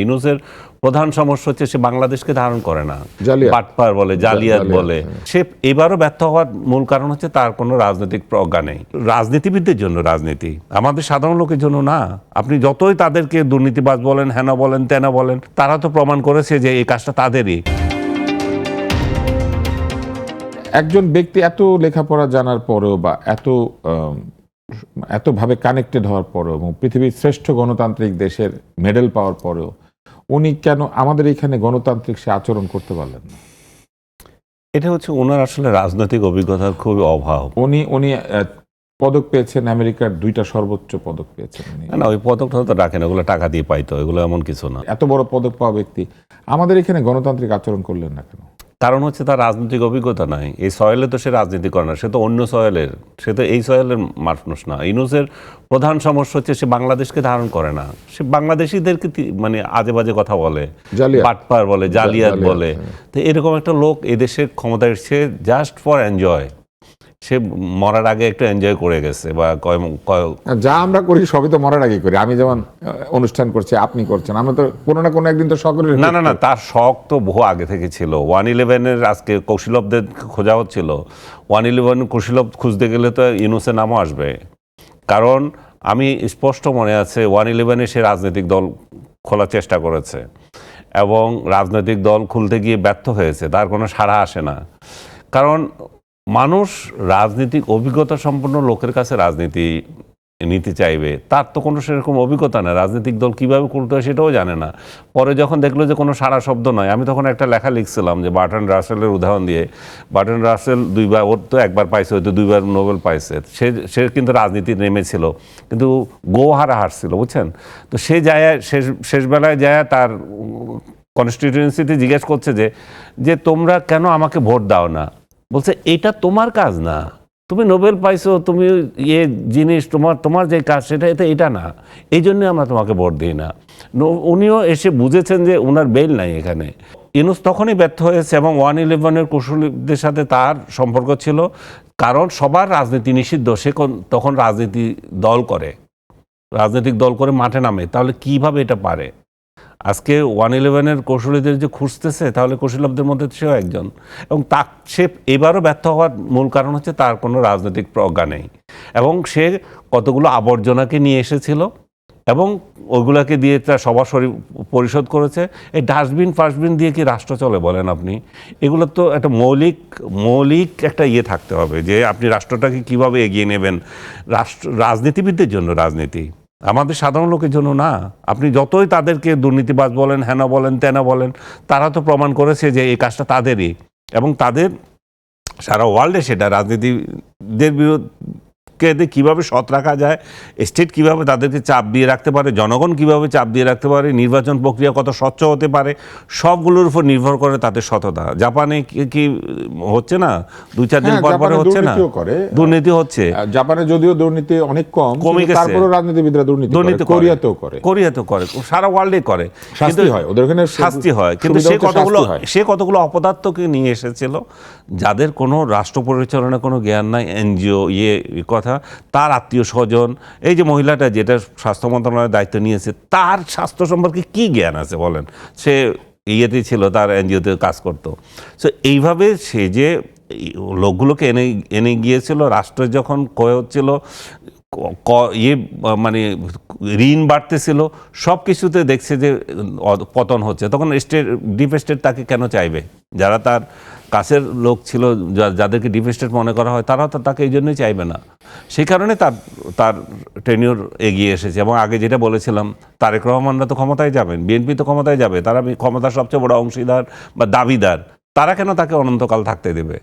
ইউনূসের প্রধান সমস্যা হচ্ছে সে বাংলাদেশকে ধারণ করে না, জালিয়াত। বাটপার বলে, জালিয়াত বলে। হ্যাঁ। সে এবারও ব্যর্থ হওয়ার মূল কারণ হচ্ছে তার কোনো রাজনৈতিক প্রজ্ঞা নেই। রাজনীতিবিদদের জন্য রাজনীতি, আমাদের সাধারণ লোকের জন্য না। আপনি যতই তাদেরকে দুর্নীতিবাজ বলেন, হেন বলেন, তেনা বলেন, তারা তো প্রমাণ করেছে যে এই কাজটা তাদেরই। একজন ব্যক্তি এত লেখাপড়া জানার পরেও বা এতভাবে কানেক্টেড হওয়ার পরেও এবং পৃথিবীর শ্রেষ্ঠ গণতান্ত্রিক দেশের মেডেল পাওয়ার পরেও উনি কেন আমাদের এখানে গণতান্ত্রিক সে আচরণ করতে পারলেন না? এটা হচ্ছে ওনার আসলে রাজনৈতিক অভিজ্ঞতার খুবই অভাব। উনি পদক পেয়েছেন, আমেরিকার 2টা সর্বোচ্চ পদক পেয়েছেন উনি। না, ওই পদকটা তো রাখেন, ওগুলো টাকা দিয়ে পাইতো, এগুলো এমন কিছু না। এত বড় পদক পাওয়া ব্যক্তি আমাদের এখানে গণতান্ত্রিক আচরণ করলেন না কেন? কারণ হচ্ছে তার রাজনৈতিক অভিজ্ঞতা নাই। এই সয়েলে তো সে রাজনীতি করে না, সে তো অন্য সয়েলের, সে তো এই সয়েলের মানুষ না। ইউনূসের প্রধান সমস্যা হচ্ছে সে বাংলাদেশকে ধারণ করে না। সে বাংলাদেশিদেরকে মানে আজে বাজে কথা বলে, বাটপার বলে, জালিয়াত বলে। তো এরকম একটা লোক এদেশের ক্ষমতায় এসছে জাস্ট ফর এনজয়। সে মরার আগে একটু এনজয় করে গেছে, বা যা আমরা করি সবই তো মরার আগে করি। আমি যেমন অনুষ্ঠান করছি, আপনি করছেন, আমরা তো কোনো না কোনো একদিন তো সকলের না, তার শখ তো বহু আগে থেকে ছিল। 111-এর আজকে কৌশলবদের খোঁজা হচ্ছিল। 111 কৌশলব খুঁজতে গেলে তো ইউনূসের নামও আসবে। কারণ আমি স্পষ্ট মনে আছে 111-এ সে রাজনৈতিক দল খোলার চেষ্টা করেছে এবং রাজনৈতিক দল খুলতে গিয়ে ব্যর্থ হয়েছে, তার কোনো সাড়া আসে না। কারণ মানুষ রাজনৈতিক অভিজ্ঞতা সম্পন্ন লোকের কাছে রাজনীতি নিতে চাইবে, তার তো কোনো সেরকম অভিজ্ঞতা নেই, রাজনৈতিক দল কীভাবে খুলতে হয় সেটাও জানে না। পরে যখন দেখলো যে কোনো সারা শব্দ নয়, আমি তখন একটা লেখা লিখছিলাম যে বার্ট্রান্ড রাসেলের উদাহরণ দিয়ে। বার্ট্রান্ড রাসেল 2বার, ওর তো 1বার পাইছে, হয়তো 2বার নোবেল পাইছে। সে কিন্তু রাজনীতি নেমেছিল, কিন্তু হারছিল, বুঝছেন? তো সে যায় শেষবেলায় যায় তার কনস্টিটিউয়েন্সিতে জিজ্ঞেস করছে যে তোমরা কেন আমাকে ভোট দাও না? বলছে এটা তোমার কাজ না, তুমি নোবেল পাইছো, তুমি জিনিস তোমার যে কাজ সেটা এটা না, এই জন্য আমরা তোমাকে ভোট দিই না। উনিও এসে বুঝেছেন যে ওনার বেল নাই এখানে। ইউনূস তখনই ব্যর্থ হয়েছে এবং 111-এর কৌশলীদের সাথে তার সম্পর্ক ছিল, কারণ সবার রাজনীতি নিষিদ্ধ। সে তখন রাজনৈতিক দল করে মাঠে নামে। তাহলে কিভাবে এটা পারে? আজকে 111-এর কৌশলীদের যে খুঁজতেছে, তাহলে কৌশলবদের মধ্যে সেও একজন। এবং সে এবারও ব্যর্থ হওয়ার মূল কারণ হচ্ছে তার কোনো রাজনৈতিক প্রজ্ঞা নেই। এবং সে কতগুলো আবর্জনাকে নিয়ে এসেছিল এবং ওইগুলোকে দিয়ে তার সভা পরিশোধ করেছে। এই ডাস্টবিন দিয়ে কি রাষ্ট্র চলে বলেন আপনি? এগুলো তো একটা মৌলিক একটা থাকতে হবে যে আপনি রাষ্ট্রটাকে কিভাবে এগিয়ে নেবেন। রাজনীতিবিদদের জন্য রাজনীতি, আমাদের সাধারণ লোকের জন্য না। আপনি যতই তাদেরকে দুর্নীতিবাজ বলেন, হেন বলেন, তেনা বলেন, তারা তো প্রমাণ করেছে যে এই কাজটা তাদেরই। এবং তাদের সারা ওয়ার্ল্ডে সেটা রাজনীতিদের বিরুদ্ধে কীভাবে সৎ রাখা যায়, স্টেট কীভাবে তাদেরকে চাপ দিয়ে রাখতে পারে, জনগণ কীভাবে চাপ দিয়ে রাখতে পারে, নির্বাচন প্রক্রিয়া কত স্বচ্ছ হতে পারে, সবগুলোর উপর নির্ভর করে তাদের সততা। জাপানে কি হচ্ছে না, 2-4 দিন পরে হচ্ছে না, দুর্নীতি হচ্ছে। জাপানে যদিও দুর্নীতি অনেক কমে গেছে, তারপরেও রাজনীতিবিদরা দুর্নীতি কোরিয়াতেও করে, সারা ওয়ার্ল্ডে করে, শাস্তি হয়, ওদের ওখানে শাস্তি হয়। কিন্তু সে কতগুলো অপদার্থকে নিয়ে এসেছিল যাদের কোনো রাষ্ট্র পরিচালনার কোনো জ্ঞান নাই, এনজিও কথা, তার আত্মীয় স্বজন। এই যে মহিলাটা যেটা স্বাস্থ্য মন্ত্রণালয়ের দায়িত্ব নিয়েছে, তার স্বাস্থ্য সম্পর্কে কি জ্ঞান আছে বলেন? সে ছিল, তার এনজিওতে কাজ করতো। সো এইভাবে সে যে লোকগুলোকে এনে গিয়েছিল, রাষ্ট্রের যখন ক্ষয় হচ্ছিল, মানে ঋণ বাড়তেছিল, সব কিছুতে দেখছে যে পতন হচ্ছে, তখন ডিপ স্টেট তাকে কেন চাইবে? যারা তার কাছের লোক ছিল, যাদেরকে ডিপ স্টেট মনে করা হয়, তারাও তো তাকে এই জন্যই চাইবে না। সেই কারণে তার টেনিউর এগিয়ে এসেছে। এবং আগে যেটা বলেছিলাম, তারেক রহমানরা তো ক্ষমতায় যাবেন, বিএনপি তো ক্ষমতায় যাবে, তারা ক্ষমতার সবচেয়ে বড় অংশীদার বা দাবিদার, তারা কেন তাকে অনন্তকাল থাকতে দেবে?